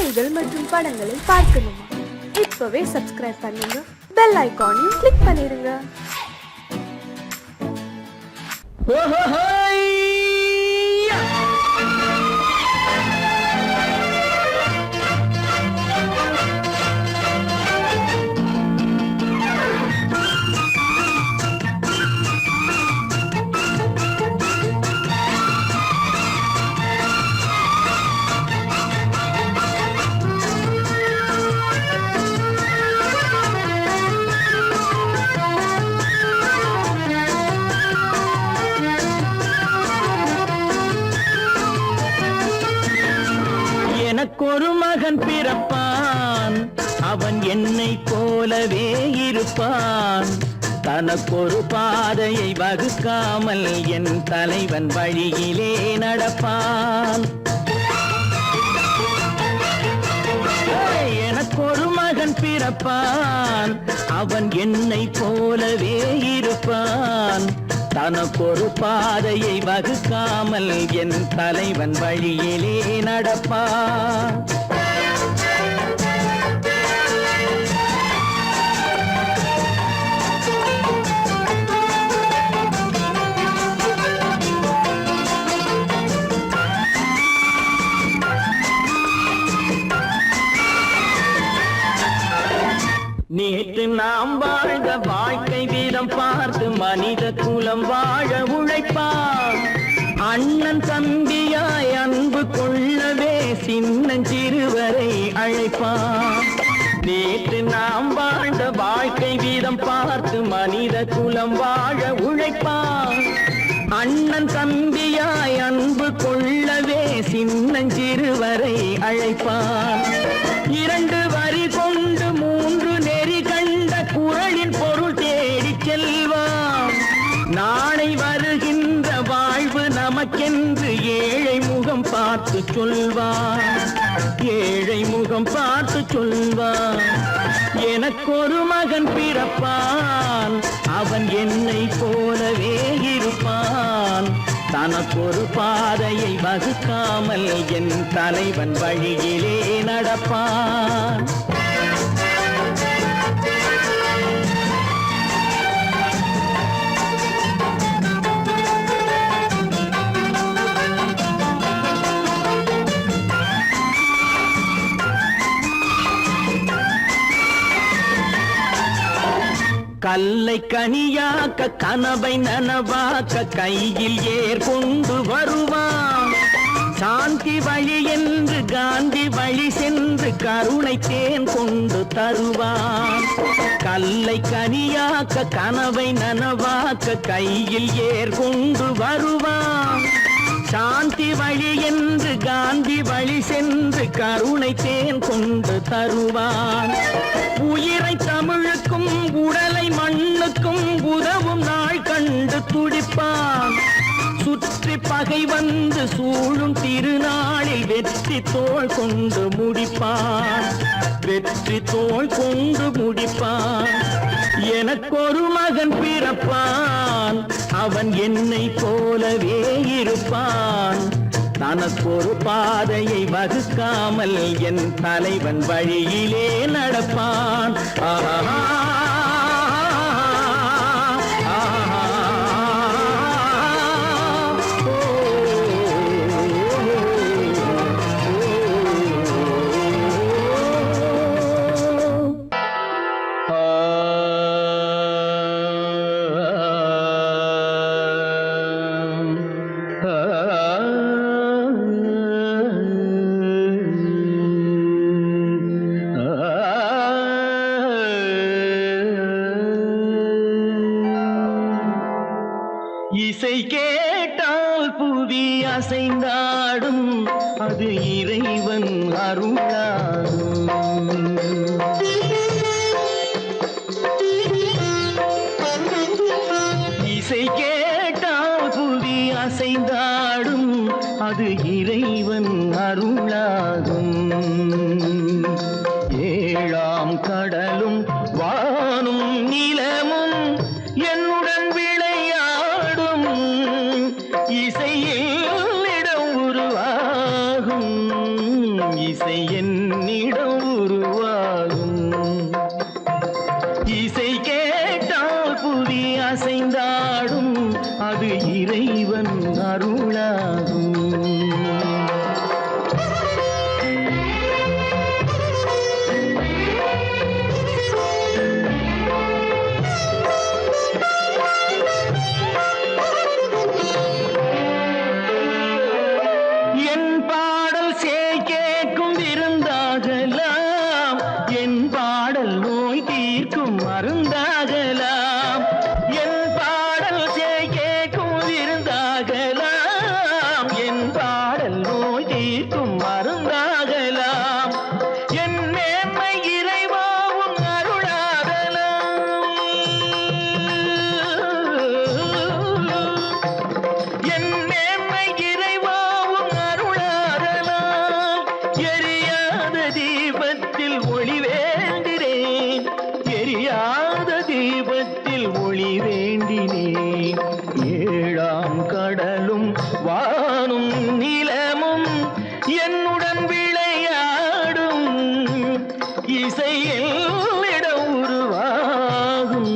பாடல்கள் மற்றும் படங்களை பார்க்கணுமா? இப்பவே சப்ஸ்கிரைப் பண்ணுங்க, பெல் ஐகானையும் கிளிக் பண்ணிருங்க. எனக்கொரு மகன் பிறப்பான், அவன் என்னை போலவே இருப்பான். தனக்கொரு பாதையை வகுக்காமல் என் தலைவன் வழியிலே நடப்பான். எனக்கொரு மகன் பிறப்பான், அவன் என்னை போலவே இருப்பான். தனக்கொரு பாதையை வகுக்காமல் என் தலைவன் வழியிலே நடப்பான். நேற்று நாம் வாழ்ந்த வாழ்க்கை வீதம் பார்த்து மனித குலம் வாழ உழைப்பான். அண்ணன் தம்பியாய் அன்பு கொள்ளவே சின்னஞ்சிறுவரை அழைப்பான். நேற்று நாம் வாழ்ந்த வாழ்க்கை வீதம் பார்த்து மனித குலம் வாழ உழைப்பான். அண்ணன் தம்பியாய் அன்பு கொள்ளவே சின்னஞ்சிறுவரை அழைப்பான். இரண்டு வரி கொண்டு மூன்று நெறி கண்ட குறளின் பொருள் தேடி செல்வான். நாளை வருகின்ற வாழ்வு நமக்கென்று ஏழை முகம் பார்த்து சொல்வான். ஏழை முகம் பார்த்து சொல்வான். எனக்கொரு மகன் பிறப்பான், அவன் என்னை போலவே இருப்பான். தனக்கொரு பாதையை வகுக்காமல் என் தலைவன் வழியிலே நடப்பான். கல்லை கனியாக்க கனவை நனவாக்க கையில் ஏற்கொண்டு வருவான். சாந்தி வழி என்று காந்தி வழி சென்று கருணை தேன் கொண்டு தருவான். கல்லை கனியாக்க கனவை நனவாக்க கையில் ஏற்கொண்டு வருவான். சாந்தி வழி என்று காந்தி வழி சென்று கருணை தேன் கொண்டு தருவான். உயிரை தமிழுக்கும் உடலை மண்ணுக்கும் உதவும் நாள் கண்டு துடிப்பான். சுற்றி பகை வந்து சூழும் திருநாளில் வெற்றி தோள் கொண்டு முடிப்பான். வெற்றி தோள் கொண்டு முடிப்பான். எனக்கொரு மகன் பிறப்பான், அவன் என்னை போலவே இருப்பான். தனக்கொரு பாதையை வகுக்காமல் என் தலைவன் வழியிலே நடப்பான். ஆஹா. இசை கேட்டால் புவி அசைந்தாடும், அது இறைவன் அருளாகும். இசை கேட்டால் புவி அசைந்தாடும், அது இறைவன் அருளாகும். ஏழாம் கடலும் வானும் நிலமும் என்னுடன் விளையாடும், இசையில் இடம் உருவாகும். இசை என்னிடம் உருவாகும். இசை கேட்டால் புவி அசைந்தாடும், அது இறைவன் அருளாகும். மருந்தாகலாம் என் பாடல் கேட்கும் விருந்தாகலாம், என் பாடல் நோய் தீர்க்கும் மருந்தாகலாம், என் மேன்மை இறைவாவும் அருளாகலாம், என் மேன்மை இறைவாவும் அருளாகலாம். எரியாத தீபத்தில் ஒளி வேண்டினேன், எரியாத தீபத்தில் ஒளி வேண்டினேன். ஏழாம் கடலும் வானும் நிலமும் என்னுடன் விளையாடும், இசையில் இடம் உருவாகும்,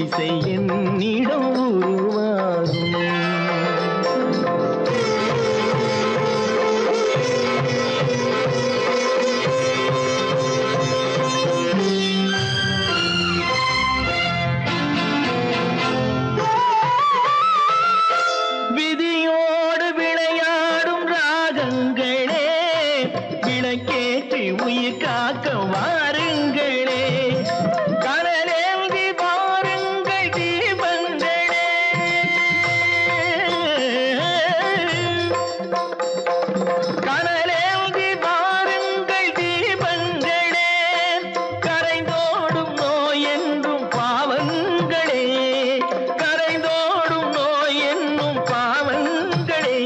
இசை என்னிடம் உருவாகும். விளக்கேற்றி உயிர் காக்க வாருங்களே, கனலேந்தி பாருங்கள் தீபங்களே, கனலேந்தி பாருங்கள் தீபங்களே, கரைந்தோடும் நோய் என்றும் பாவங்களே, கரைந்தோடும் நோய் என்னும் பாவங்களே.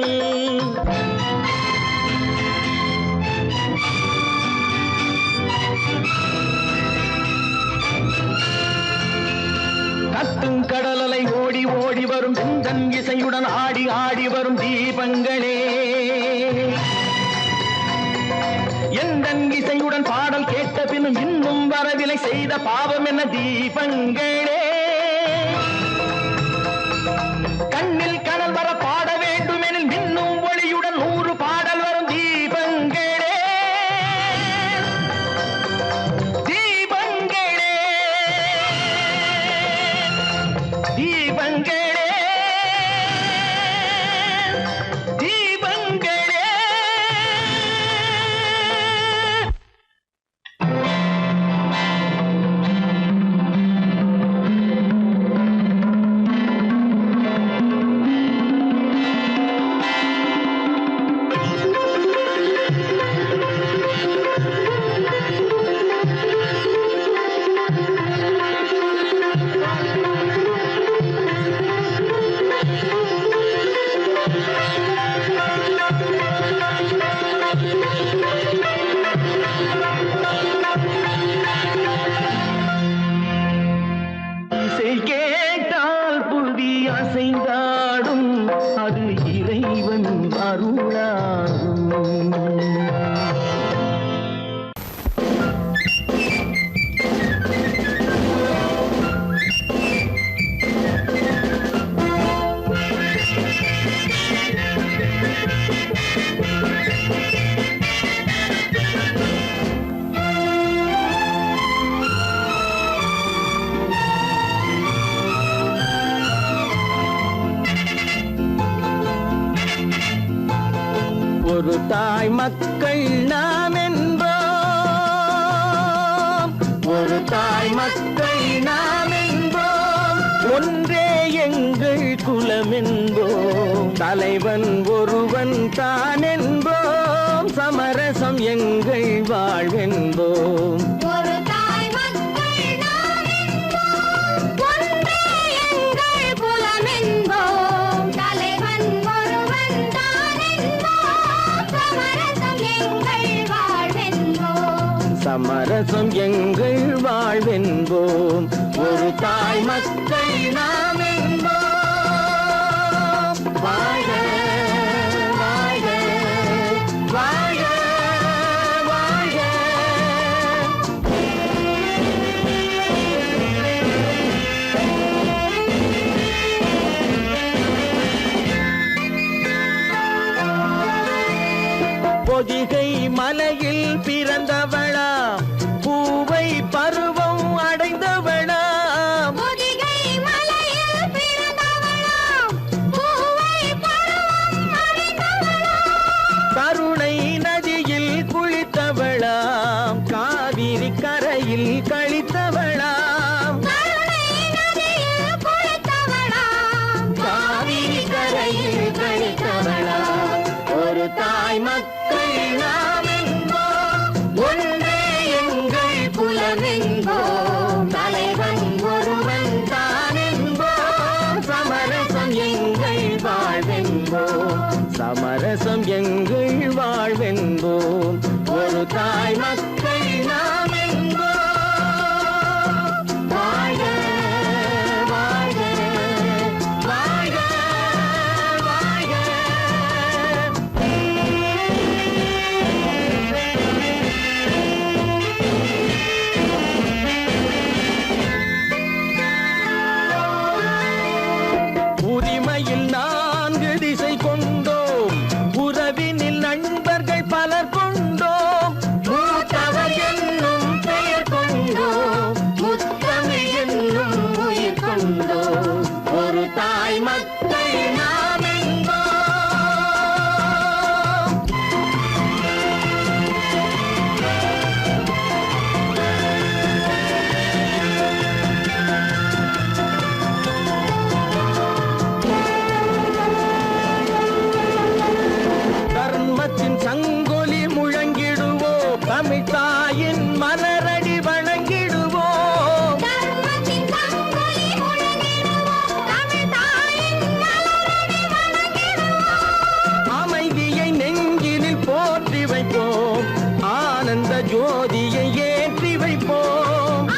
கத்தும் கடலலை ஓடி ஓடி வரும் சிந்தன் இசையுடன் ஆடி ஆடி வரும் தீபங்களே, எந்தன் இசையுடன் பாடல் கேட்ட பின்னும் இன்னும் வரவில்லை செய்த பாவம் என்ன தீபங்களே. கண்ணில் கனல் வர பாட வேண்டும் எனில் மின்னும் ஒளியுடன் 100 பாடல் வரும் தீபங்களே, தீபங்களே, தீபங்களே, தீபங்களே. இசை கேட்டால் புவி அசைந்தாடும், அது இறைவன் அருளாகும். ஒரு தாய் மக்கள் நாம் என்போம், ஒரு தாய் மக்கள் நாம் என்போம், ஒன்றே எங்கள் குலம் என்போம், தலைவன் ஒருவன் தான் என்போம், சமரசம் எங்கள் வாழ்வென்போம். சமரசம் எங்கள் வாழ்வென்போம், ஒரு தாய் மக்கள் நாம் என்போம். வாழ்க வாழ்க வாழ்க மலையில் பிறந்தவளா பூவை பருவம் அடைந்தவளா கருணை நதியில் குளித்தவளாம் காவிரி கரையில் கழித்தவளாம் காவிரி கரையில் கழித்தவளாம் ஒரு தாய் மக்கள் நாம் என்போம் ஒன்றே எங்கள் குலம் என்போம் தலைவன் ஒருவன் தான் என்போம் சமரசம் எங்கள் வாழ்வென்போம் சமரசம் எங்கள் வாழ்வென்போம் ஒரு தாய் மக்கள் நாம் என்போம் வாழ்க வாழ்க வாழ்க வாழ்க உரிமையில் 4 திசை கொண்டோம் உறவினில் நண்பர்கள் பலர் கொண்டோம் மூத்தவர் என்னும் பெயர் கொண்டோம் முத்தமிழ் என்னும் உயிர் கொண்டோம் ஒரு தாய் மக்கள் நாம் என்போம் தர்மத்தின் சங்கொலி முழங்கிடுவோம் தமிழ் தாயின் மலரடி வணங்கிடுவோம் அமைதியை நெஞ்சினில் போற்றி வைப்போம் ஆனந்த ஜோதியை ஏற்றி வைப்போம்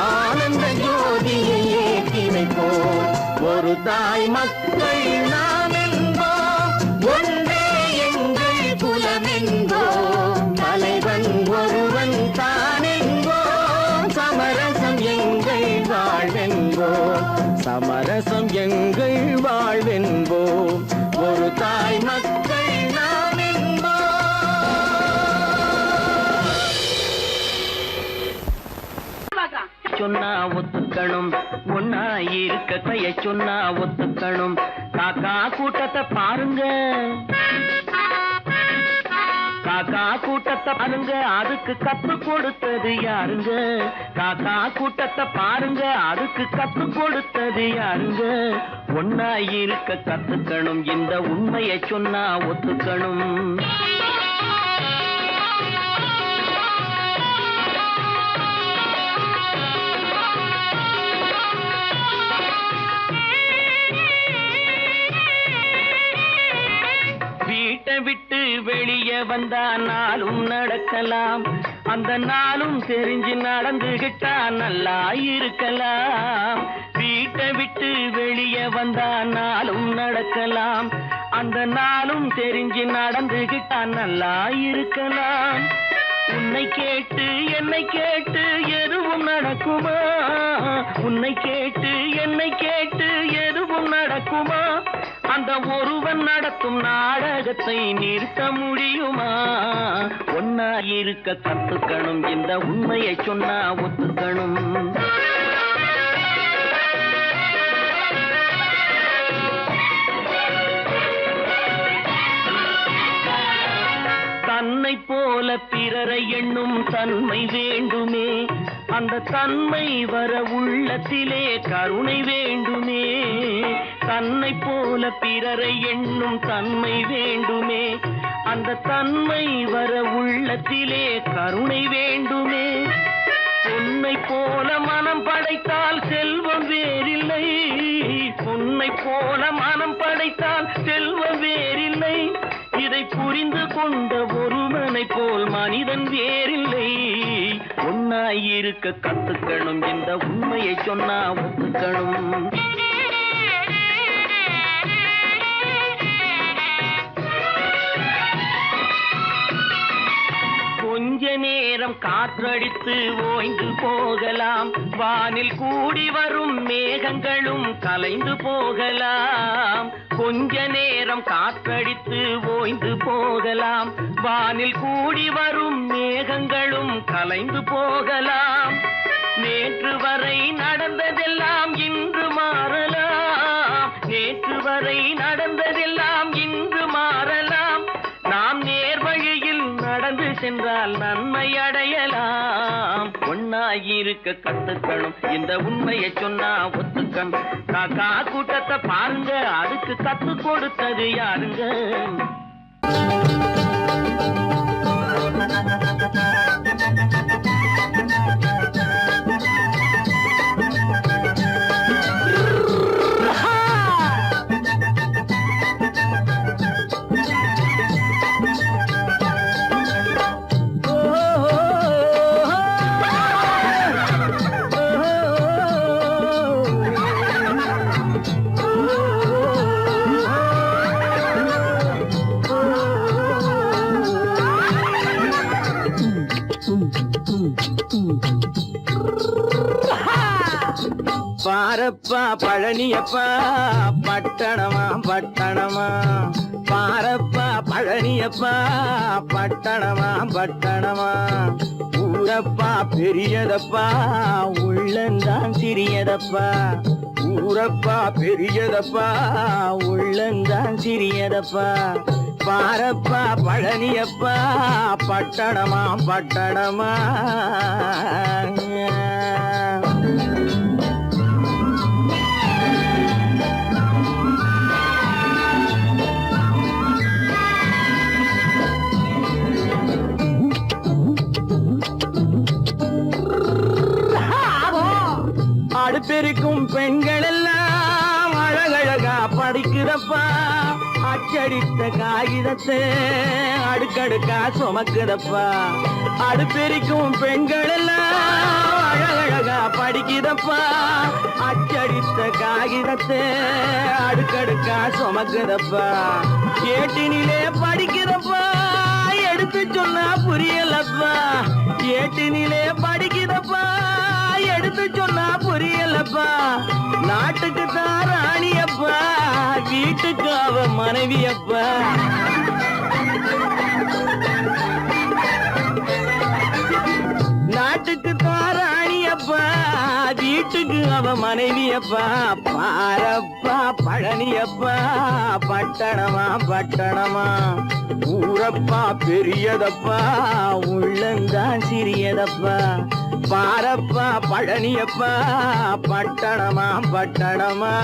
ஆனந்த ஜோதியை ஏற்றி வைப்போம் ஒரு தாய் மக்கள் நாம் என்போம் ஒன்றே எங்கள் குலம் என்போம் தலைவன் ஒருவன் தான் என்போம் சமரசம் எங்கள் வாழ்வென்போம் சமரசம் எங்கள் வாழ்வென்போம் ஒரு தாய் மக்கள் நாம் என்போம் சொன்னா ஒத்துக்கணும் ஒன்னா இருக்க கைய சொன்னா ஒத்துக்கணும் காக்கா கூட்டத்தை பாருங்க காக்கா கூட்டத்தை பாருங்க அதுக்கு கத்து கொடுத்தது யாருங்க காக்கா கூட்டத்தை பாருங்க அதுக்கு கத்து கொடுத்தது யாருங்க ஒன்னா இருக்க கத்துக்கணும் இந்த உண்மையை சொன்னா ஒத்துக்கணும் வீட்டை விட்டு வெளியே வந்தா நாளும் நடக்கலாம் அந்த நாளும் தெரிஞ்சு நடந்துகிட்டா நல்லா இருக்கலாம் வீட்டை விட்டு வெளியே வந்தா நாளும் நடக்கலாம் அந்த நாளும் தெரிஞ்சு நடந்துகிட்டா நல்லா இருக்கலாம் உன்னை கேட்டு என்னை கேட்டு எதுவும் நடக்குமா உன்னை கேட்டு என்னை கேட்டு எதுவும் நடக்குமா அந்த ஒருவன் நடத்தும் நாடகத்தை நிறுத்த முடியுமா ஒன்னா இருக்க கத்துக்கணும் இந்த உண்மையை சொன்னா ஒத்துக்கணும் தன்னை போல பிறரை எண்ணும் தன்மை வேண்டுமே அந்த தன்மை வர உள்ளத்திலே கருணை வேண்டுமே தன்னை போல பிறரை எண்ணும் தன்மை வேண்டுமே அந்த தன்மை வர உள்ளத்திலே கருணை வேண்டுமே பொன்னை போல மனம் படைத்தால் செல்வம் வேறில்லை பொன்னை போல மனம் படைத்தால் செல்வம் வேறில்லை இதை புரிந்து கொண்ட ஒருவனை போல் மனிதன் வேறில்லை ஒன்னாய் இருக்க கத்துக்கணும் இந்த உண்மையை சொன்னா ஒத்துக்கணும் கொஞ்ச நேரம் காற்றடித்து ஓய்ந்து போகலாம், வானில் கூடி வரும் மேகங்களும் கலைந்து போகலாம். கொஞ்ச நேரம் காற்றடித்து ஓய்ந்து போகலாம், வானில் கூடி வரும் மேகங்களும் கலைந்து போகலாம். நேற்று வரை நடந்ததெல்லாம் இன்று மாறலாம், நேற்று வரை நடந்ததெல்லாம் இன்று மாறலாம். நாம் நேர் வழியில் நடந்து சென்றால் நன்மை அடையலாம். ஒன்னாயிருக்க கத்துக்கணும், இந்த உண்மையை சொன்னா ஒத்துக்கணும். காக்கா கூட்டத்தை பாருங்க, அதுக்கு கத்து கொடுத்தது யாருங்க? பாரப்பா பழனியப்பா பட்டணமா பட்டணமா, பாரப்பா பழனியப்பா பட்டணமா பட்டணமா. ஊரப்பா பெரியதப்பா உள்ளந்தான் சிறியதப்பா, ஊரப்பா பெரியதப்பா உள்ளந்தான் சிறியதப்பா. பாரப்பா பழனியப்பா பட்டணமா பட்டணமா. அடுப்பெருக்கும் பெண்கள் எல்லாம் அழகழகா படிக்கிறப்பா, அச்சடித்த காகிதத்தை அடுக்கடுக்கா சுமக்குதப்பா. அடுப்பெருக்கும் பெண்கள் எல்லாம் அழகழகா படிக்கிறப்பா, அச்சடித்த காகிதத்தை அடுக்கடுக்கா சுமக்குதப்பா. ஏட்டினிலே படிக்கிறப்பா, எடுத்து சொன்னா புரியலப்பா. ஏட்டினிலே படிக்கிறப்பா, எடுத்து சொன்னா புரியலப்பா. நாட்டுக்கு தான் ராணியப்பா, வீட்டுக்கு அவ மனைவியப்பா. நாட்டுக்கு தான் ராணியப்பா, வீட்டுக்கு அவ மனைவியப்பா. பாரப்பா பழனியப்பா பட்டணமா பட்டணமா. ஊரப்பா பெரியதப்பா உள்ளந்தான் சிறியதப்பா. பாரப்பா பழனியப்பா பட்டணமா பட்டணமா.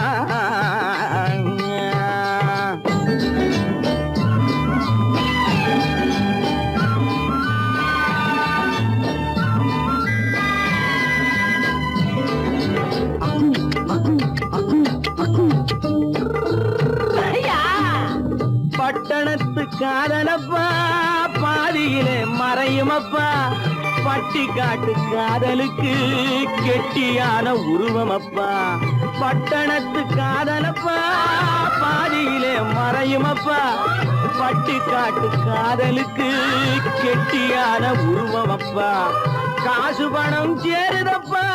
பட்டணத்து காதலப்பா பாதியிலே மறையுமப்பா. பட்டி காட்டு காதலுக்கு கெட்டியான உருவமப்பா. பட்டணத்து காதலப்பா பாதியிலே மறையுமப்பா. பட்டி காட்டு காதலுக்கு கெட்டியான உருவமப்பா. காசு பணம் சேருதப்பா,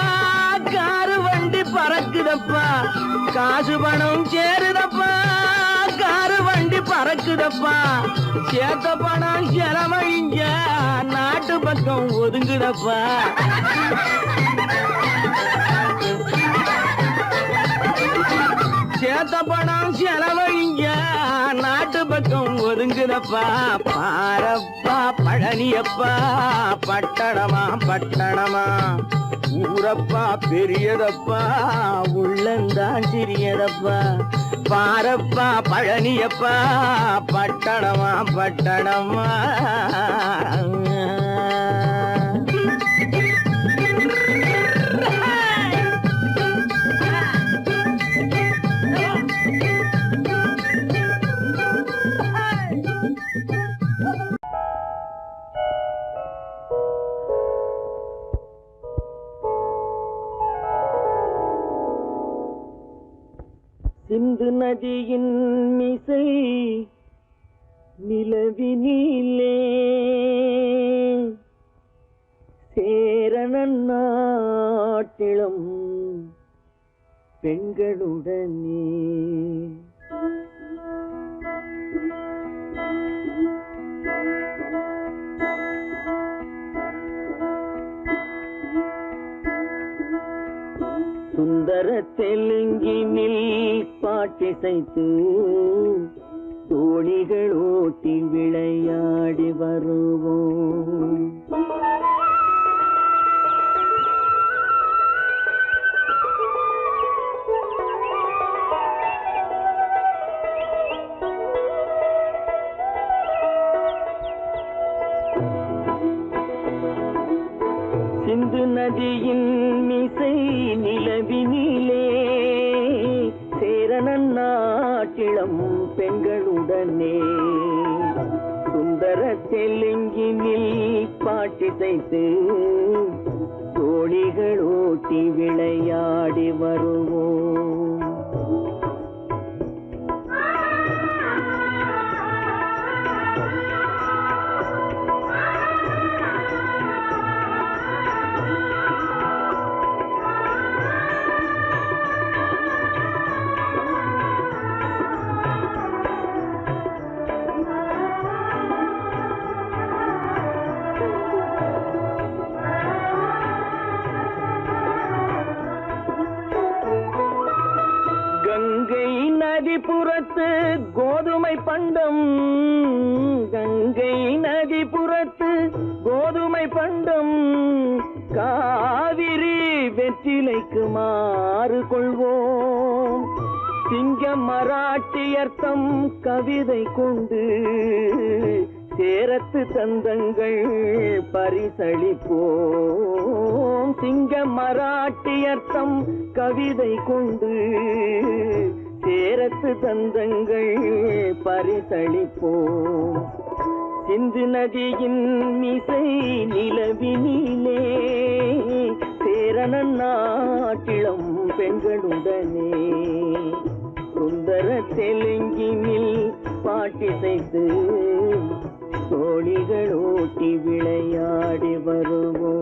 காரு வண்டி பறக்குதப்பா. காசு பணம் சேருதப்பா, காரு வண்டி பறக்குதப்பா. சேத்த பணம் செலவழிஞ்ச நாட்டு பக்கம் ஒதுங்குதப்பா. சேத்த பணம் செலவழிஞ்ச நாட்டு பக்கம் ஒதுங்குதப்பா. பாரப்பா பழனியப்பா பட்டணமா பட்டணமா. ஊரப்பா பெரியதப்பா உள்ளந்தான் சிறியதப்பா. பாரப்பா பழனியப்பா பட்டணமா பட்டணமா. சிந்து நதியின் மிசை நிலவினிலே சேரணன் நாட்டிலும் பெண்களுடனே சுந்தர தெலுங்கினில் பாட்டிசைத்து தோணிகள் ஓட்டி விளையாடி வருவோம். சிந்து நதியின் மிசை நிலவினிலே சேரணன் நாட்டிளம் பெண்களுடனே சுந்தர தெலுங்கினில் பாட்டிசைத்து தோணிகள் ஓட்டி விளையாடி வருவோம். கங்கை நதிபுறத்து கோதுமை பண்டம், கங்கை நதிபுறத்து கோதுமை பண்டம், காவிரி வெற்றிலைக்கு மாறு கொள்வோம். சிங்க மராட்டியர்த்தம் கவிதை கொண்டு சேரத்து தந்தங்கள் பரிசளிப்போம். சிங்க மராட்டியர்த்தம் கவிதை கொண்டு சேரத்து தந்தங்கள் பரிசளிப்போம். சிந்து நதியின் மிசை நிலவினிலே சேரணன் நாட்டிளம் பெண்களுடனே சுந்தர தெலுங்கினில் பாட்டிசைத்து தோணிகள் ஓட்டி விளையாடி வருவோம்.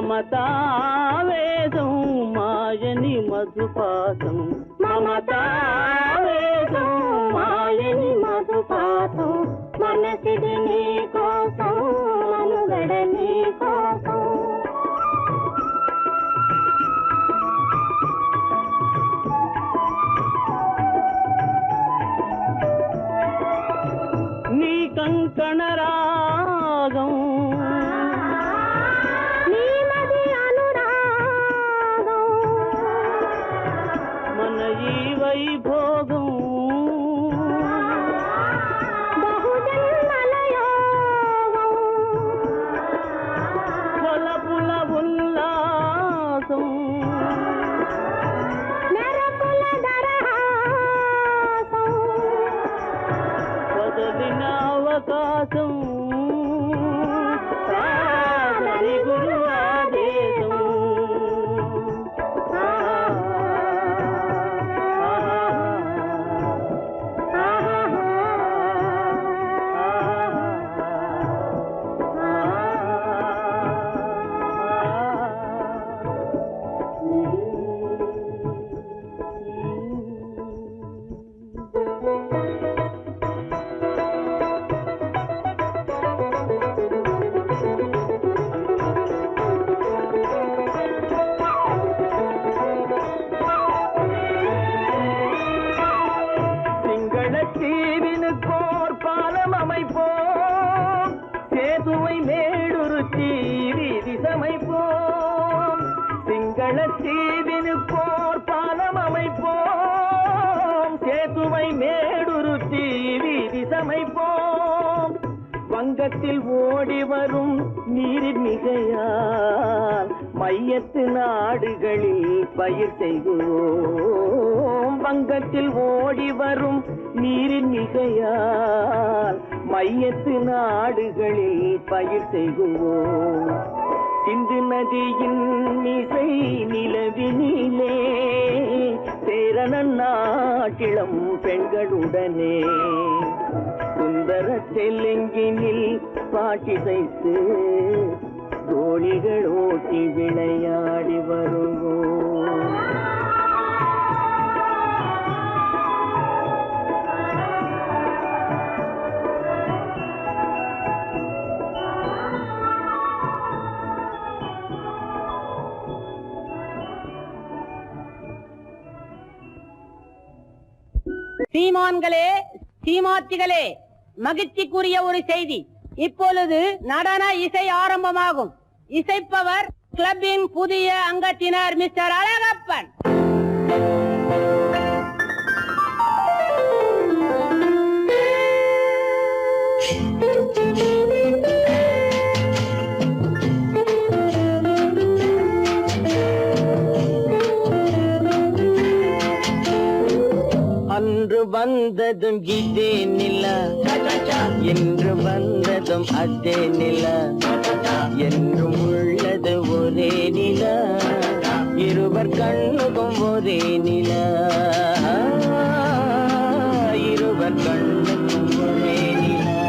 మమతావేదం మాయని మధుపాతం, మమతావేదం మాయని మధుపాతం, మనసిది నీ కోసం మనుగడ నీ కోసం. నీ కంకణ రాగం వైభోగం బహుజన్మలయోగం కొలపుల ఉల్లాసం మెరపుల దరహాసం వదలిన అవకాశం సాగరి గురు ఆదేశం. தீவினுக்கோர் பாலம் அமைப்போம், சேதுவை மேடுருத்தி வீதி சமைப்போம். சிங்கள தீவினுக்கோர் பாலம் அமைப்போம், வங்கத்தில் ஓடி வரும் நீரின் மிகையால் மையத்து நாடுகளில் பயிர் செய்கிறோம். வங்கத்தில் ஓடி வரும் நீரின் மிகையால் மையத்து நாடுகளில் பயிர் செய்கிறோம். சிந்து நதியின் மிசை நிலவினிலே சேரணன் நாட்டிளம் பெண்களுடனே சுந்தர தெலுங்கினில் பாட்டிசைத்து தோழிகள் ஓட்டி விளையாடி வருவோம். சீமான்களே, சீமாத்திகளே, மகிழ்ச்சிக்குரிய ஒரு செய்தி. இப்பொழுது நடன இசை ஆரம்பமாகும். இசைப்பவர் கிளப்பின் புதிய அங்கத்தினர் மிஸ்டர் அழகப்பன். அன்று வந்ததும் இதே நிலா, என்று வந்ததும் அதே நிலா, என்றும் உள்ளது ஒரே நிலா, இருவர் கண்ணுக்கும் ஒரே நிலா, இருவர் கண்ணுக்கும் ஒரே நிலா,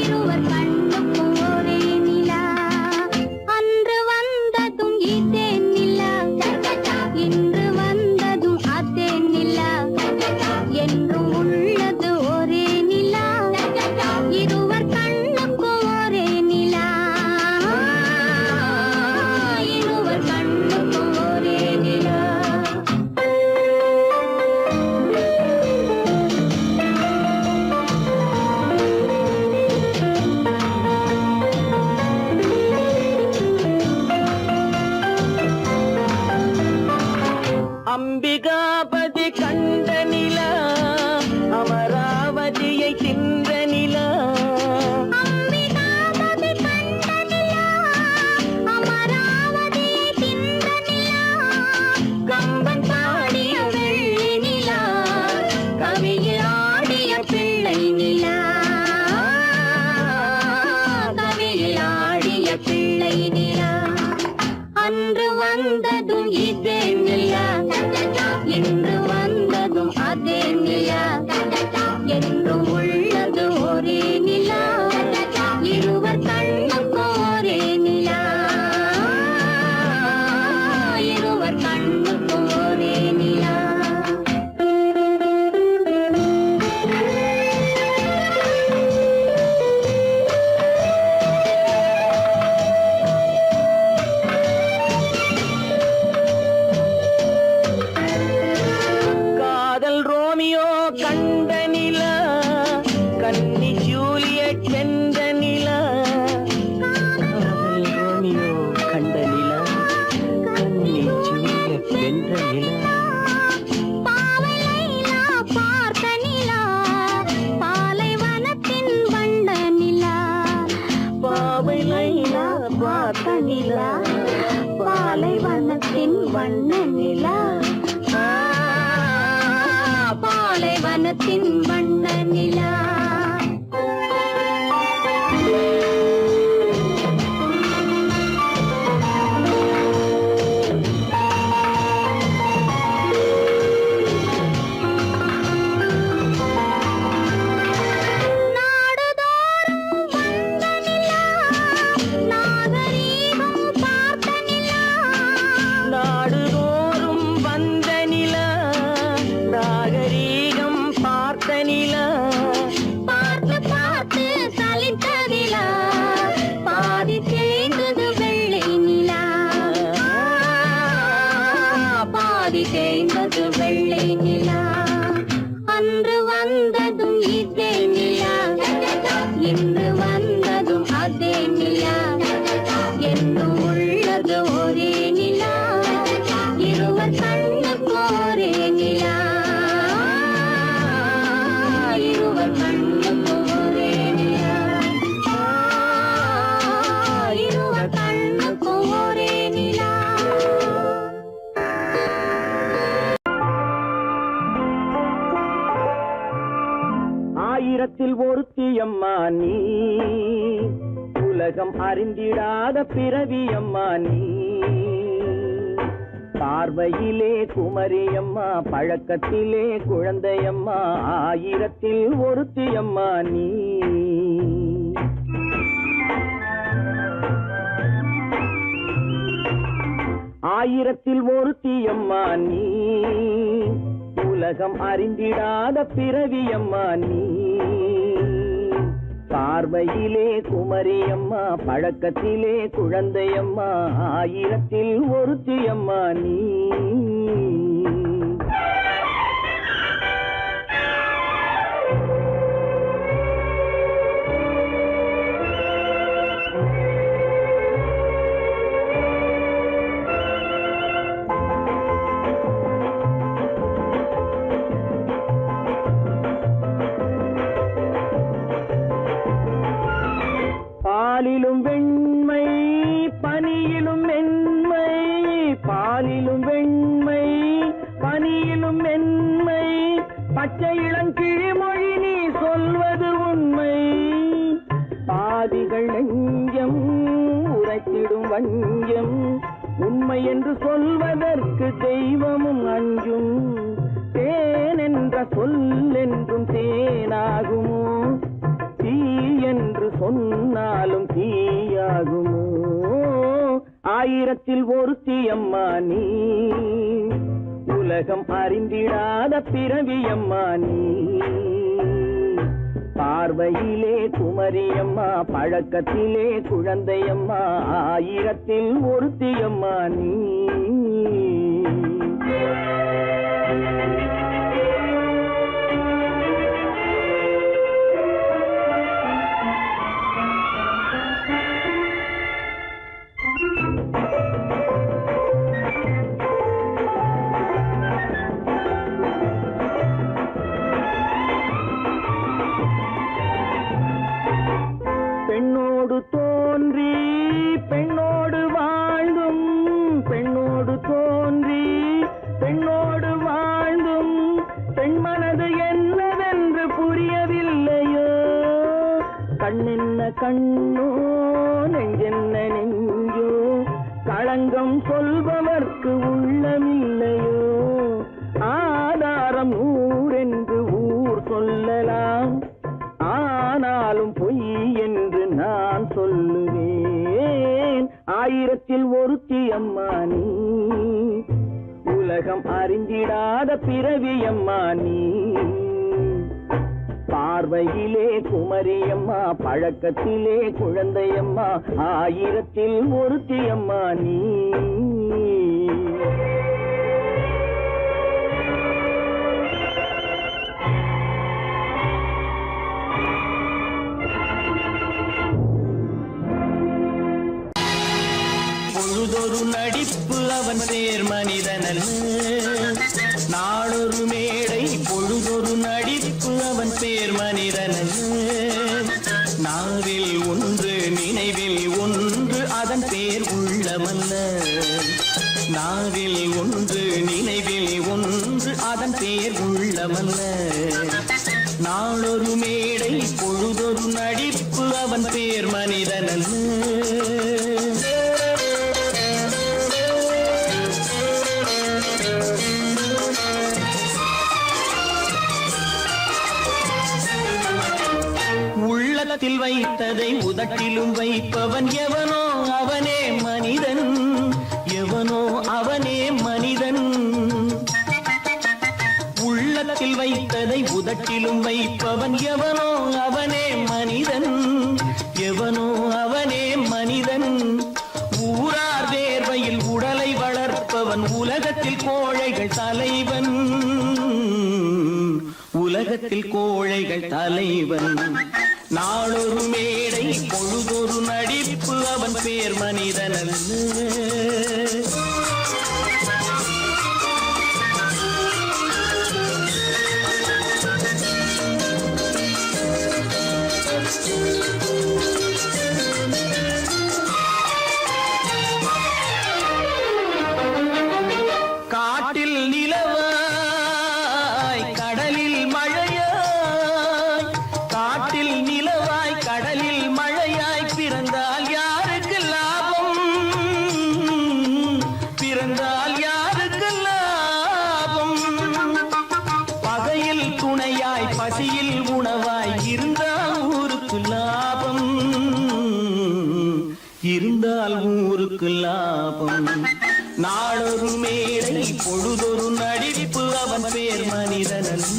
இருவர் கண்ணுக்கும் ஒரே நிலா. அன்று வந்ததும் இதே நிலா, இன்று வந்ததும் அதே நிலா, என்றும் உள்ளது ஒரே நிலா, இருவர் கண்ணுக்கும் ஒரே நிலா, இருவர் கண்ணுக்கும் ஒரே நிலா. அம்பிகாபதி கண்ட நிலா, அமராவதியை தின்ற நிலா, அம்பிகாபதி கண்ட நிலா, அமராவதியை தின்ற நிலா, கம்பன் பாடிய வெள்ளி நிலா, கவியில் ஆடிய பிள்ளை நிலா, கவியில் ஆடிய பிள்ளை நிலா. அன்று வந்ததும் இதே நிலா, இன்று வந்ததும் அதே நிலா, என்றும் உள்ளது ஒரே நிலா, இருவர் கண்ணுக்கும் ஒரே நிலா, இருவர் கண்ணுக்கும் ஒரே நிலா. காதல் ரோமியோ கண்ட நிலா, கன்னி ஜூலியட் வென்ற நிலா, காதல் ரோமியோ கண்ட நிலா, கன்னி ஜூலியட் வென்ற நிலா, பாவை லைலா பார்த்த நிலா, பாலைவனத்தின் வண்ட நிலா, பாவை லைலா பார்த்த நிலா, பாலைவனத்தின் வண்ண நிலா, பாலைவனத்தின் வண்ண நிலா. நாடுதோறும் வந்த நிலா, நாகரீகம் பார்த்த நிலா, நாடுதோறும் வந்த நிலா, நாகரீகம் பார்த்த நிலா, பார்த்து பார்த்து சலித்த நிலா, பாதி தேய்ந்தது வெள்ளை நிலா, பாதி தேய்ந்தது வெள்ளை நிலா. அன்று வந்ததும் இதே நிலா, இன்று வந்ததும் அதே நிலா, என்றும் உள்ளது ஒரே நிலா, இருவர் கண்ணுக்கும் ஒரே நிலா, இருவர் கண்ணுக்கும் ஆயிரத்தில் ஒருத்தி அம்மா நீ, உலகம் அறிந்திடாத பிறவி அம்மா நீ. பார்வையிலே குமரியம்மா, பழக்கத்திலே குழந்தையம்மா, ஆயிரத்தில் ஒருத்தி அம்மா நீ. ஆயிரத்தில் ஒருத்தி அம்மா நீ, உலகம் அறிந்திடாத பிறவி அம்மா நீ. பார்வையிலே குமரியம்மா, பழக்கத்திலே குழந்தையம்மா, ஆயிரத்தில் ஒருத்தி அம்மா நீ. பாலிலும் வெண்மை பனியிலும் மென்மை, பாலிலும் வெண்மை பனியிலும் மென்மை, பச்சை இளங்கிழிமொழி நீ சொல்வது உண்மை. பாதிகள் நெஞ்சம் உரைத்திடும் வஞ்சம், உண்மை என்று சொல்வதற்கு தெய்வமும் அஞ்சும். தேன் என்ற சொல் என்றும் தேனாகுமோ, தீ என்று சொன்னாலும் தீயாகுமோ. ஆயிரத்தில் ஒருத்தி அம்மா நீ, உலகம் அறிந்திடாத பிறவி அம்மா நீ. பார்வையிலே குமரியம்மா, பழக்கத்திலே குழந்தையம்மா, ஆயிரத்தில் ஒருத்தி அம்மா நீ. பெண்ணோடு தோன்றி பெண்ணோடு வாழ்ந்தும், பெண்ணோடு தோன்றி பெண்ணோடு வாழ்ந்தும், பெண் மனது என்னவென்று புரியவில்லையோ. கண்ணென்ன கண்ணோ, நெஞ்சென்ன நெஞ்சோ, களங்கம் சொல்பவர்க்கு உள்ளமில்லையோ. ஆதாரம் ஊரென்று ஊர் சொல்லலாம், ஆனாலும் பொய் என்று நான் சொல்லுவேன். ஆயிரத்தில் ஒருத்தி அம்மா நீ, உலகம் அறிந்திடாத பிறவி அம்மா நீ. பார்வையிலே குமரியம்மா, பழக்கத்திலே குழந்தையம்மா, ஆயிரத்தில் ஒருத்தி அம்மா நீ. பொழுதொரு நடிப்பு அவன் பேர் மனிதனல்ல, நாளொரு மேடை பொழுதொரு நடிப்பு அவன் பேர் மனிதனல்ல. நாவில் ஒன்று நினைவில் ஒன்று அதன் பேர் உள்ளமல்ல, நாவில் ஒன்று நினைவில் ஒன்று அதன் பேர் உள்ளமல்ல. நாளொரு மேடை பொழுதொரு நடிப்பு அவன் பேர் மனிதனல்ல. உள்ளத்தில் வைத்ததை உதட்டிலும் வைப்பவன் எவனோ அவனே மனிதன், எவனோ அவனே மனிதன். உள்ளத்தில் வைத்ததை உதட்டிலும் வைப்பவன் எவனோ அவனே மனிதன், எவனோ அவனே மனிதன். ஊரார் வேர்வையில் உடலை வளர்ப்பவன் உலகத்தில் கோழைகள் தலைவன், உலகத்தில் கோழைகள் தலைவன். நாளொரு மேடை பொழுதொரு நடிப்பு அவன் பேர் மனிதனல்ல. காட்டில் நிலவாய் கடலில் மழையாய், காட்டில் பாபம். நாளொரு மேடை பொழுதொரு நடிப்பு அவன் பேர் மனிதன் அல்ல.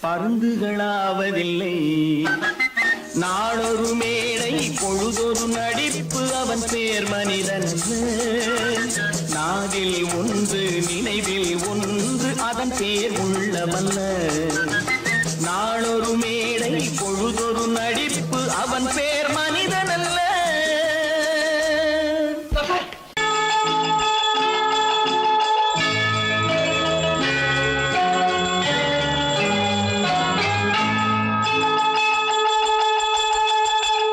பருந்துகளாவதில்லை. நாளொரு மேடை பொழுதொரு நடிப்பு அவன் பேர் மனிதன். நாவில் ஒன்று நினைவில் ஒன்று அதன் பேர் உள்ளவல்ல. நாளொரு மேடை பொழுதொரு நடிப்பு அவன் பேர் மனிதன் அல்ல.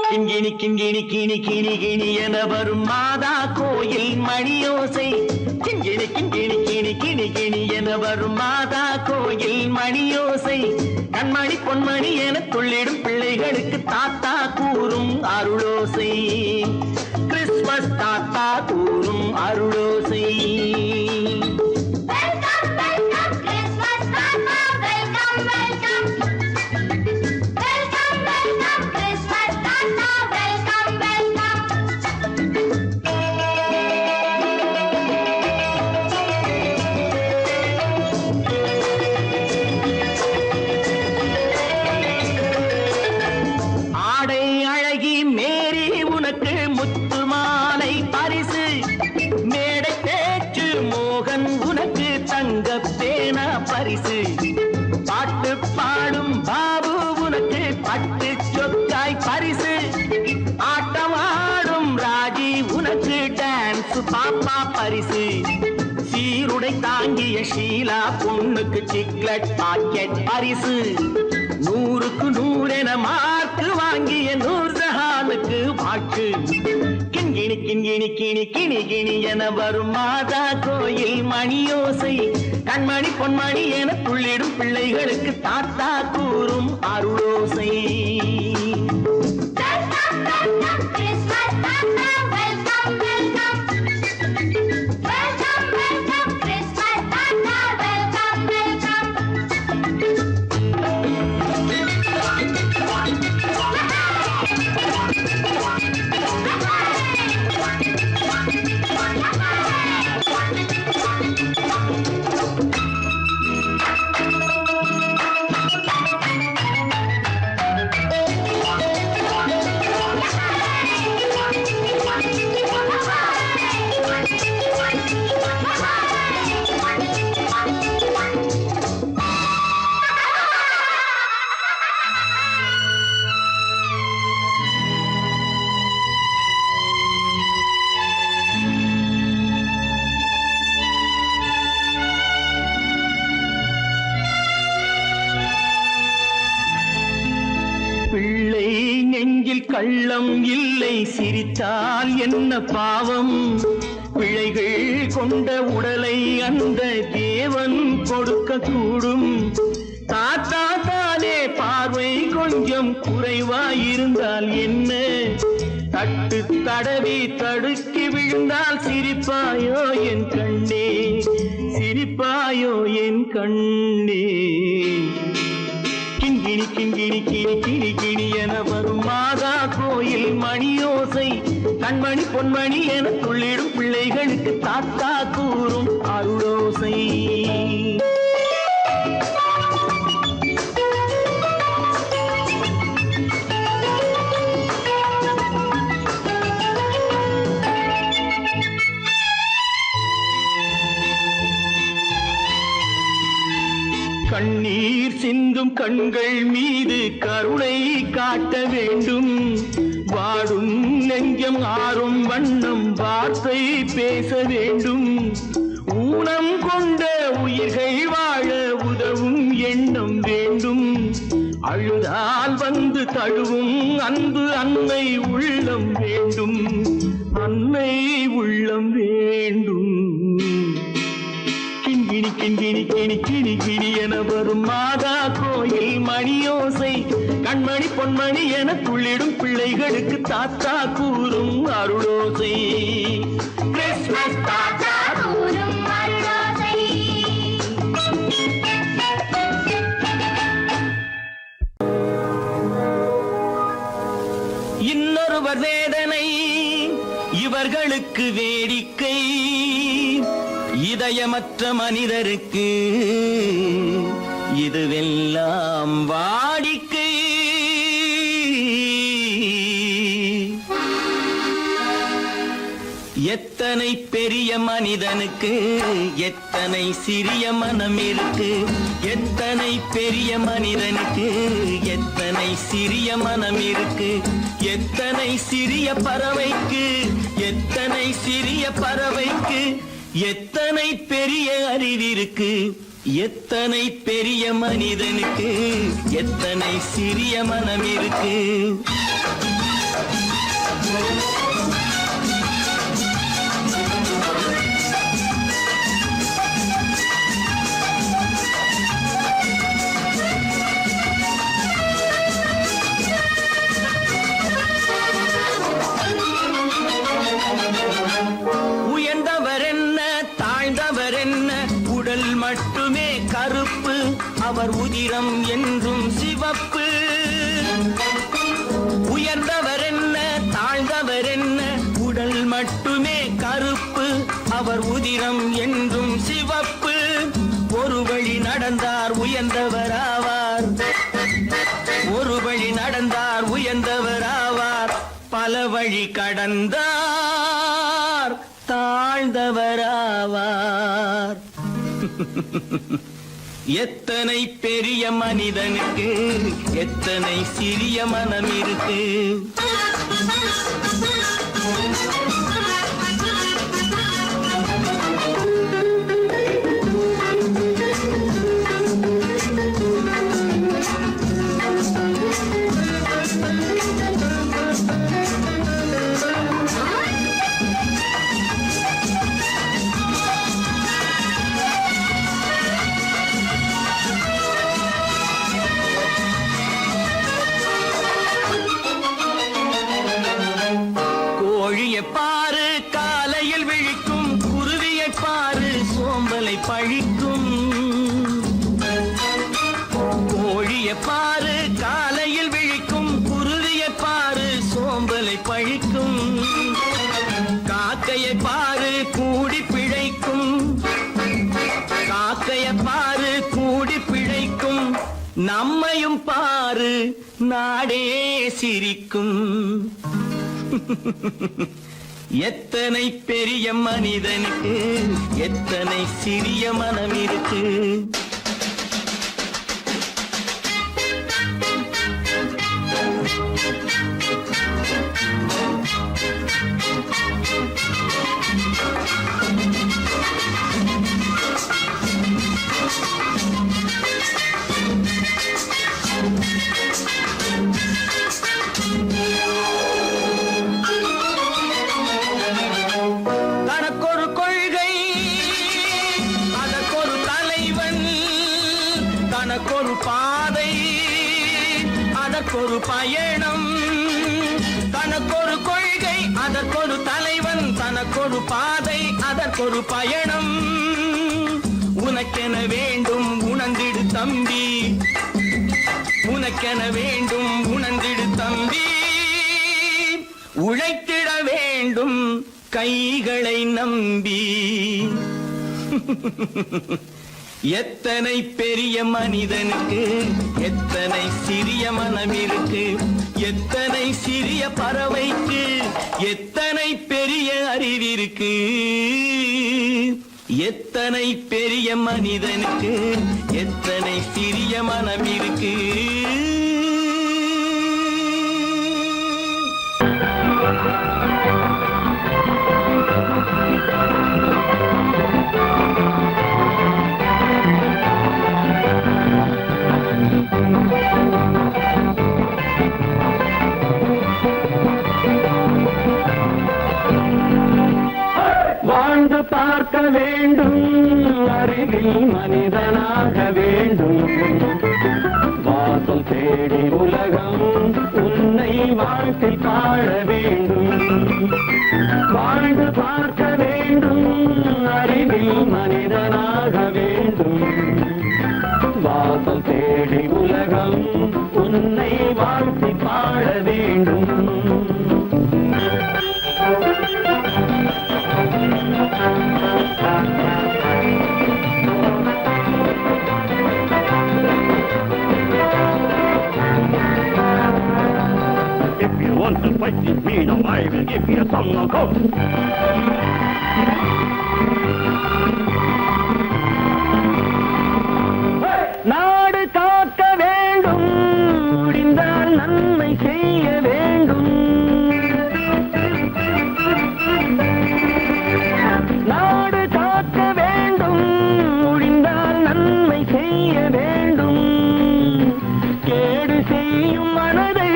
கிண்கிணி கிண்கிணி கிணி கிணி கிணி என வரும் மாதா கோயில் மணியோசை. கிண்கிணி கிண்கிணி கிணி கிணி கிணி என வரும் மாதா கோயில் மணியோசை. கண்மணி பொன்மணி என துள்ளிடும் பிள்ளைகளுக்கு தாத்தா கூறும் அருளோசை. கிறிஸ்துமஸ் தாத்தா கூறும் அருளோசை. பரிசு பாட்டு பாடும் பாபு உனக்கு பட்டு சொக்காய் பரிசு. ஆட்டமாடும் ராஜி உனக்கு டான்ஸ் பாப்பா பரிசு. சீருடை தாங்கிய ஷீலா பொண்ணுக்கு சிக்லெட் பாக்கெட் பரிசு. 100க்கு 100 என மார்க்கு வாங்கிய நூர்ஜஹானுக்கு வாக்கு. கிண்கிணி கிண்கிணி கிணி கிணி கிணி என வரும் மாதா கோயில் மணியோசை. கண்மணி பொன்மணி என துள்ளிடும் பிள்ளைகளுக்கு தாத்தா கூறும் அருளோசை. பிள்ளை நெஞ்சில் கள்ளம் இல்லை, சிரித்தால் என்ன பாவம்? பிழைகள் கொண்ட உடலை அந்த தேவன் கொடுக்க கூடும். தாத்தா தானே பார்வை கொஞ்சம் குறைவாயிருந்தால் என்ன? தட்டு தடவி தடுக்கி விழுந்தால் சிரிப்பாயோ என் கண்ணே, சிரிப்பாயோ என் கண்ணே. கிண்கிணி கிண்கிணி கிணி கிணி கிணி என வரும் மாதா கோயில் மணியோசை. கண்மணி பொன்மணி என துள்ளிடும் பிள்ளைகளுக்கு தாத்தா கூறும் அருளோசை. கண்ணீர் சிந்தும் கண்கள் மீது கருணை காட்ட வேண்டும். வாடும் நெஞ்சம் ஆறும் வண்ணம் வார்த்தை பேச வேண்டும். ஊனம் கொண்ட உயிர்கள் வாழ உதவும் எண்ணம் வேண்டும். அழுதால் வந்து தழுவும் அன்பு அன்னை உள்ளம் வேண்டும். அன்னை உள்ளம் வேண்டும். கிண்கிணி கிண்கிணி கிணி கிணி கிணி என வரும் மாதா கோயில் மணியோசை. கண்மணி பொன்மணி என துள்ளிடும் பிள்ளைகளுக்கு தாத்தா கூறும் அருளோசை. கிறிஸ்துமஸ் தாத்தா கூறும் அருளோசை. இன்னொருவர் வேதனை இவர்களுக்கு வேடிக்கை. இதயமற்ற மனிதருக்கு இதுவெல்லாம் வாடிக்கை. எத்தனை பெரிய மனிதனுக்கு எத்தனை சிறிய மனம் இருக்கு. எத்தனை பெரிய மனிதனுக்கு எத்தனை சிறிய மனம் இருக்கு. எத்தனை சிறிய பறவைக்கு எத்தனை சிறிய பறவைக்கு எத்தனை பெரிய அறிவிருக்கு. எத்தனை பெரிய மனிதனுக்கு எத்தனை சிறிய மனம் இருக்கு. உயர்ந்தவர் என்ன தாழ்ந்தவர் என்ன உடல் மட்டுமே கருப்பு. அவர் உதிரம் என்றும் சிவப்பு. உயர்ந்தவர் என்ன தாழ்ந்தவர் என்ன உடல் மட்டுமே கருப்பு. அவர் உதிரம் என்றும் சிவப்பு. ஒரு வழி நடந்தார் உயர்ந்தவர் ஆவார். ஒரு வழி நடந்தார் உயர்ந்தவர் ஆவார். பல வழி கடந்தார் தாழ்ந்தவராவார். எத்தனை பெரிய மனிதனுக்கு எத்தனை சிறிய மனம் இருக்கு. பாரு காலையில் விழிக்கும் குருவியை பாரு சோம்பலை பழிக்கும். கோழியை பாரு காலையில் விழிக்கும் குருவியை பாரு சோம்பலை பழிக்கும். காக்கையை பாரு கூடி பிழைக்கும். காக்கையை பாரு கூடி பிழைக்கும். நம்மையும் பாரு நாடே சிரிக்கும். எத்தனை பெரிய மனிதனுக்கு எத்தனை சிறிய மனம் இருக்கு. தனக்கொரு கொள்கை அதற்கொரு தலைவன். தனக்கொரு பாதை அதற்கொரு பயணம். தனக்கொரு கொள்கை அதற்கொரு தலைவன். தனக்கொரு பாதை அதற்கொரு பயணம். உனக்கென வேண்டும் உணர்ந்திடு தம்பி. உனக்கென வேண்டும் உணர்ந்திடு தம்பி. உழைத்திட வேண்டும் கைகளை நம்பி. எத்தனை பெரிய மனிதனுக்கு எத்தனை சிறிய மனம் இருக்கு. எத்தனை சிறிய பறவைக்கு எத்தனை பெரிய அறிவிருக்கு. எத்தனை பெரிய மனிதனுக்கு எத்தனை சிறிய மனம் இருக்கு. வாழ்ந்து பார்க்க வேண்டும், அறிவில் மனிதனாக வேண்டும். வாசல் தேடி உலகம் உன்னை வாழ்த்தி பாட வேண்டும். வாழ்ந்து பார்க்க வேண்டும், அறிவில் மனிதனாக வேண்டும். வாசல் தேடி உலகம் உன்னை வாழ்த்தி பாட வேண்டும். If you want to fight this freedom, I will give you a song of hope. நாடு காக்க வேண்டும், முடிந்தால் நன்மை செய்ய வேண்டும். நாடு காக்க வேண்டும், முடிந்தால் நன்மை செய்ய வேண்டும். கேடு செய்யும் மனதை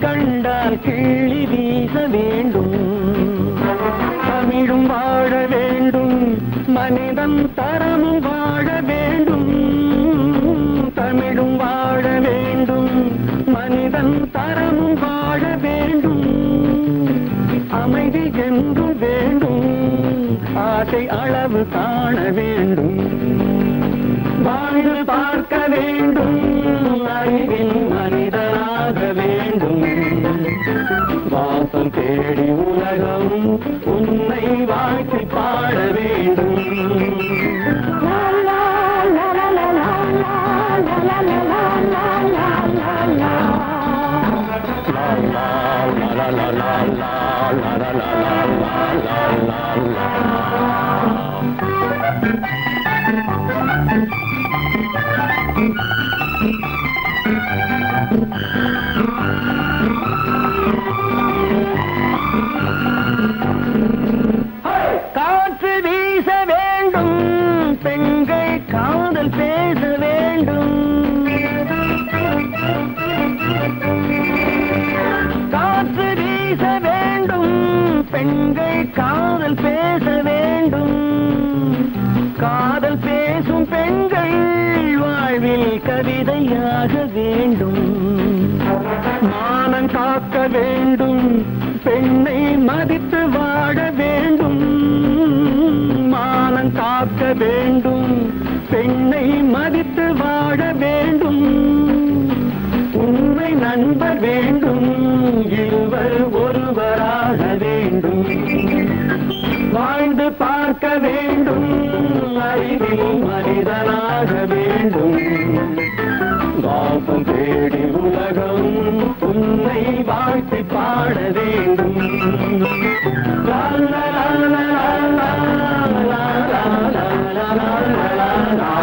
கண்டால் கிள்ளி வீச வேண்டும். தமிழும் வாழ வேண்டும், மனிதன் தரமும் வாழ வேண்டும். தமிழும் வாழ வேண்டும், மனிதன் தரமும் வாழ வேண்டும். அமைதி என்று வேண்டும், ஆசை அளவு காண வேண்டும். வாழ்ந்து பார்க்க வேண்டும், அறிவின் மனிதனாக வேண்டும். வாசம் தேடி உலகம் உன்னை வாழ்த்தி பாட வேண்டும். காற்று வீச வேண்டும், பெண்கள் காதல் பேச வேண்டும். காற்று வீச வேண்டும், பெண்கள் காதல் பேச வேண்டும். காதல் பேசும் பெண்கள் வாழ்வில் கவிதையாக வேண்டும். மானம் காக்க வேண்டும், பெண்ணை மதித்து வாழ வேண்டும். மானம் காக்க வேண்டும், பெண்ணை மதித்து வாழ வேண்டும். உண்மை நண்பர் வேண்டும், இருவர் ஒருவராக வேண்டும். வாழ்ந்து பார்க்க வேண்டும், அறிவில் மனிதனாக வேண்டும். வாசம் தேடி உலகம் உன்னை வாழ்த்தி பாட வேண்டும். லா லா லா லா லா லா லா லா லா லா.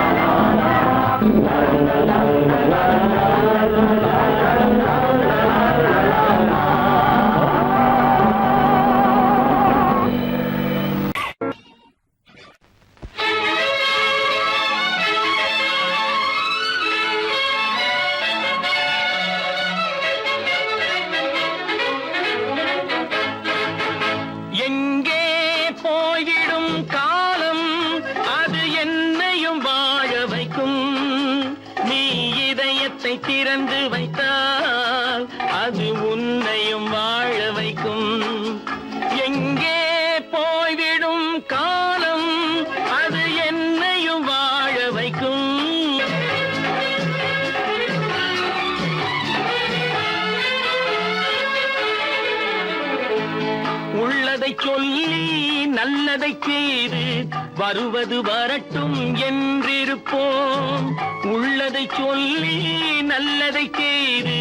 எங்கே போய்விடும் காலம், அது என்னையும் வாழ வைக்கும். நீ இதயத்தை திறந்து வைத்தால் அது உன்னையும் வாழ வைக்கும். எங்கே போய்விடும் காலம், அது என்னையும் வாழ வைக்கும். உள்ளதை சொல்லி நல்லதை செய்து வருவது வரட்டும் என்றிருப்போம். உள்ளதை சொல்லி நல்லதை செய்து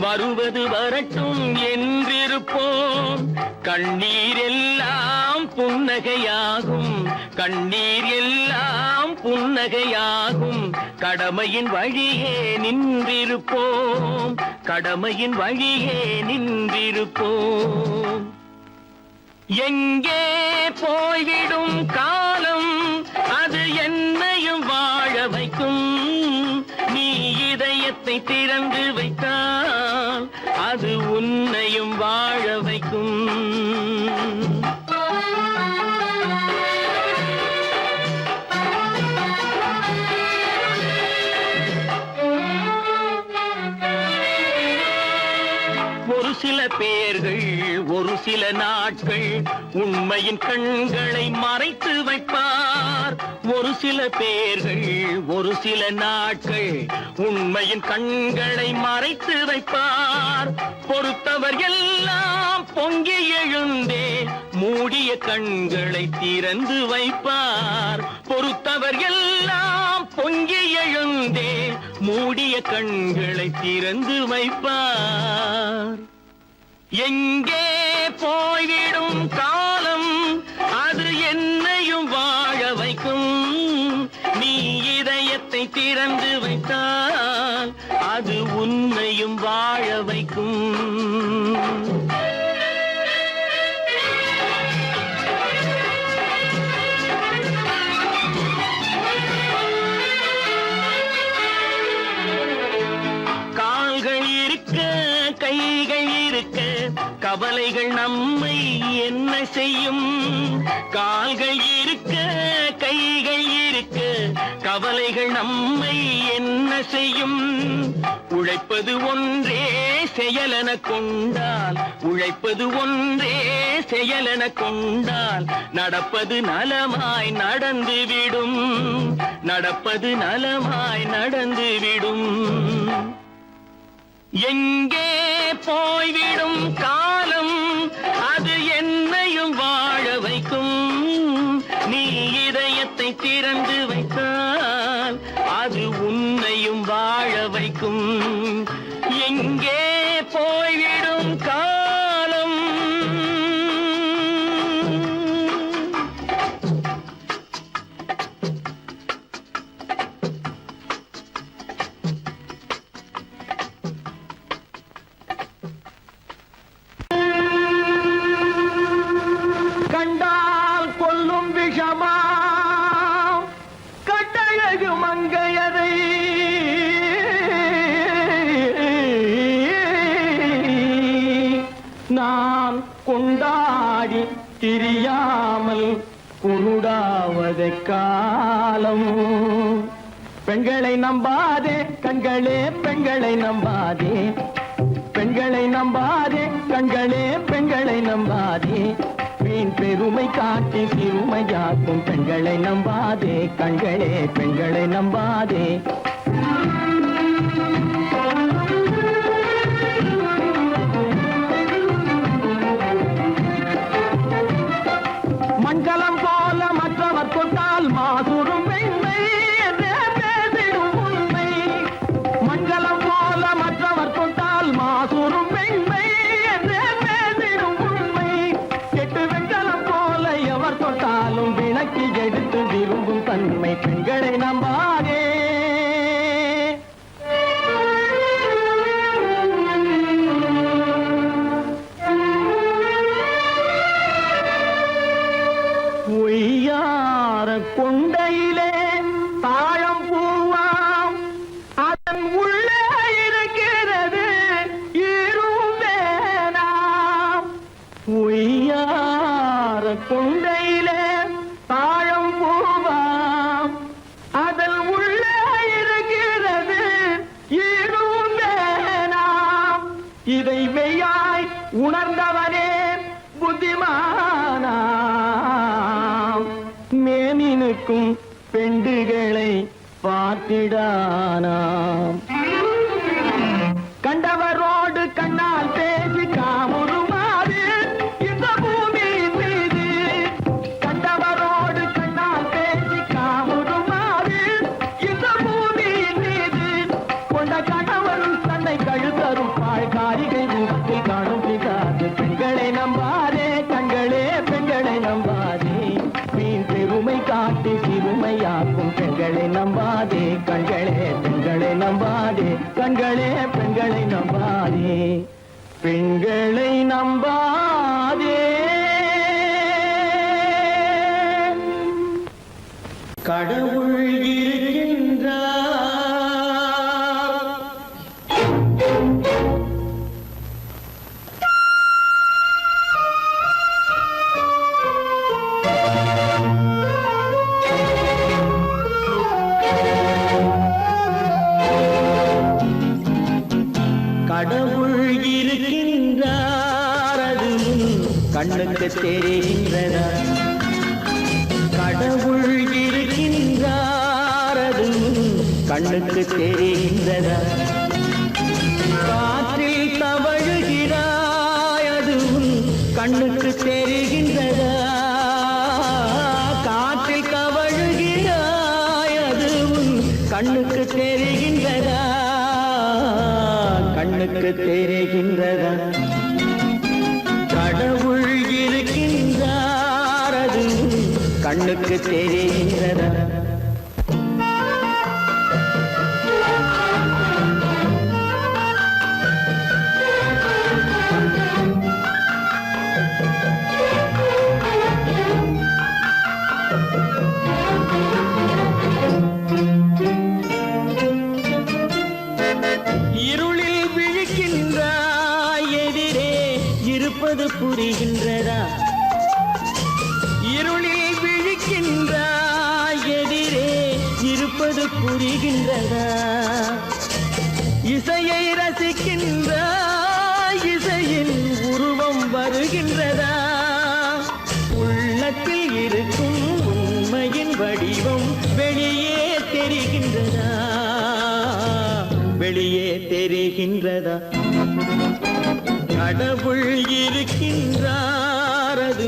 வருவது வரட்டும் என்றிருப்போம். கண்ணீர் எல்லாம் புன்னகையாகும், கண்ணீர் எல்லாம் புன்னகையாகும். கடமையின் வழியே நின்றிருப்போம், கடமையின் வழியே நின்றிருப்போம். எங்கே போய்விடும் காலம் அது என்னையும் வாழ வைக்கும். நீ இதயத்தை திறந்து வைத்தால் அது உன்னையும் வாழ வைக்கும். ஒரு சில பேர்கள் ஒரு சில நாட்கள் உண்மையின் கண்களை மறைத்து வைப்பார். ஒரு சில பேர்கள் ஒரு சில நாட்கள் உண்மையின் கண்களை மறைத்து வைப்பார். பொறுத்தவர் எல்லாம் பொங்கி எழுந்தே மூடிய கண்களை திறந்து வைப்பார். பொறுத்தவர் எல்லாம் பொங்கி எழுந்தே மூடிய கண்களை திறந்து வைப்பார். எங்கே போய்விடும் காலம் அது என்னையும் வாழ வைக்கும். நீ இதயத்தை திறந்து வைத்தால் அது உன்னையும் வாழ வைக்கும். கால்கள் இருக்க கைகள் இருக்க கவலைகள் நம்மை என்ன செய்யும். கால்கள் இருக்க கைகள் இருக்க கவலைகள் நம்மை என்ன செய்யும். உழைப்பது ஒன்றே செயலென கொண்டால் உழைப்பது ஒன்றே செயலென கொண்டால் நடப்பது நலமாய் நடந்துவிடும். நடப்பது நலமாய் நடந்துவிடும். எங்கே போய்விடும் காலம் அது என்னையும் வாழ வைக்கும். நீ இதயத்தை திறந்து வைத்தால் அது உன்னையும் வாழ வைக்கும். எங்கே போய்விடும் காலம். கண்டால் கொல்லும் விஷமா கட்டழகு மங்கையதை நான் கொண்டாடி திரியாமல் குருடாவதை காலம். பெண்களை நம்பாதே கண்களே பெண்களை நம்பாதே. பெண்களை நம்பாதே கண்களே பெண்களை நம்பாதே. வீண் பெருமை காட்டி சிறுமையாக்கும் பெண்களை நம்பாதே கண்களே பெண்களை நம்பாதே. மண்கலம் போல மற்றவர் கொண்டால் மாசுரும் பெண்மை என்றே பேசிடும் உண்மை. மண்கலம் போல மற்றவர் கொண்டால் மாசுரும் பெண்மை என்றே பேசிடும் உண்மை. கெட்டு வெண்கலம் போல எவர் தொட்டாலும் விளக்கி எடுத்து விரும்பும் தன்மை பெண்களை நம்பாதே. பொய்யார கொண்டையிலே தாழம் பூவாம் அதன் உள்ளே இருக்கிறது ஈரும் வேணாம். பொய்யார கொண்டையிலே தாழம் பூவாம் அதன் உள்ளே இருக்கிறது ஈரும் வேணாம். இதை மெய்யாய் உணர்ந்தவனே புத்திமானா. மேனினுக்கும் பெண்டுகளை பார்த்திடானாம். கண்டவரோடு கண்ணால் பேசி காமுறுமாறு இந்த பூமியின் மீது. கண்டவரோடு கண்ணால் பேசி காமுறுமாறு இந்த பூமியின் மீது. கொண்ட கணவரும் தன்னை கழுத்தரும் பாழ்காரிகை ரூபத்தில் காணும் பிதாது. பெண்களை நம்பாதே கண்களே பெண்களை நம்பாதே. வீண் பெருமை காட்டி சிறுமையாக்கும் பெண்களை நம்பாதே கண்களே பெண்களை நம்பாதே. கண்களே பெண்களை நம்பாதே பெண்களை நம்பாதே. கடவுள் இருக்கின்றார். கடவுள் இருக்கின்றார், அது கண்ணுக்கு தெரிகின்றதா? கடவுள் இருக்கின்றார், அது கண்ணுக்கு தெரிகின்றதா? காற்றில் தவழுகிறாய், அது கண்ணுக்கு தெரிகின்றதா? காற்றில் தவழுகிறாய், அது கண்ணுக்கு தெரிகின்றதா? கண்ணுக்கு தெரிகின்றதா? கடவுள் இருக்கின்றார், அது கண்ணுக்கு தெரிகின்றதா? இருளில் விழிக்கின்றாய், எதிரே இருப்பது புரிகின்றதா? இருளில் விழிக்கின்றாய், எதிரே இருப்பது புரிகின்றதா? இசையை ரசிக்கின்றாய், இசையின் உருவம் வருகின்றதா? உள்ளத்தில் இருக்கும் உண்மையின் வடிவம் வெளியே தெரிகின்றதா? வெளியே தெரிகின்றதா? கடவுள் இருக்கின்றார், அது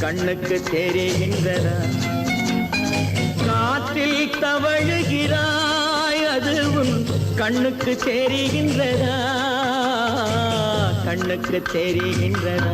கண்ணுக்கு தெரிகின்றதா? காற்றில் தவழுகிறாய், அது கண்ணுக்கு தெரிகின்றதா? கண்ணுக்கு தெரிகின்றதா?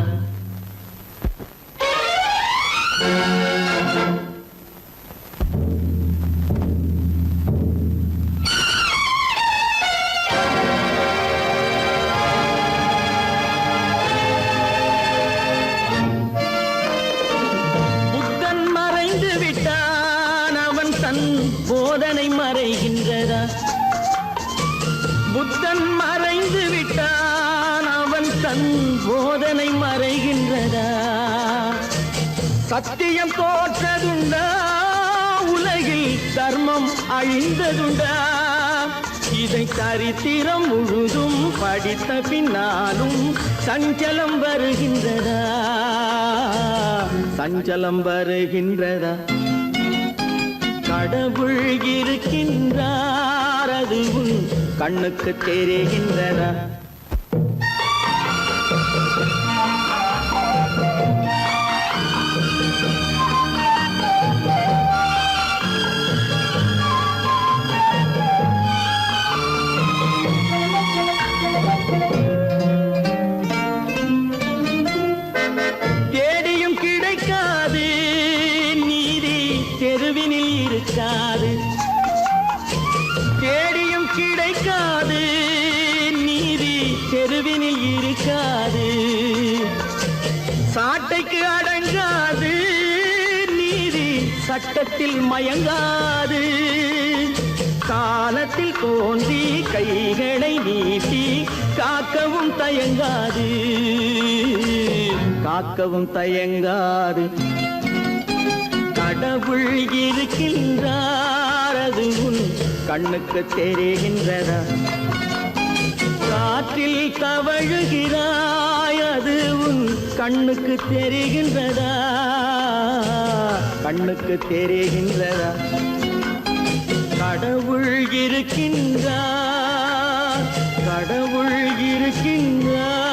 புத்தன் மறைந்து விட்டான், அவன் தன் போதனை மறைகின்றதா? புத்தன் மறைந்து விட்டான், அவன் தன் போதனை மறைகின்றதா? சத்தியம் தோற்றதுண்டா? உலகில் தர்மம் அழிந்ததுண்டா? இதை சரித்திரம் முழுதும் படித்த பின்னாலும் சஞ்சலம் வருகின்றதா? சஞ்சலம் வருகின்றதா? கடவுள் இருக்கின்றார், அது கண்ணுக்கு தெரிகின்றதா? தேடியும் கிடைக்காது நீதி, தெருவினில் இருக்காது. தேடியும் கிடைக்காது நீதி, தெருவினில் இருக்காது. சாட்டைக்கு அடங்காது நீதி, சட்டத்தில் மயங்காது. காலத்தில் தோன்றி கைகளை நீட்டி காக்கவும் தயங்காது. காக்கவும் தயங்காது. கடவுள் இருக்கின்றார், அது கண்ணுக்கு தெரிகின்றதா? காற்றில் தவழுகிறாய், அது கண்ணுக்கு தெரிகின்றதா? கண்ணுக்கு தெரிகின்றதா? கடவுள் இருக்கின்றார், கடவுள் இருக்கின்றார்.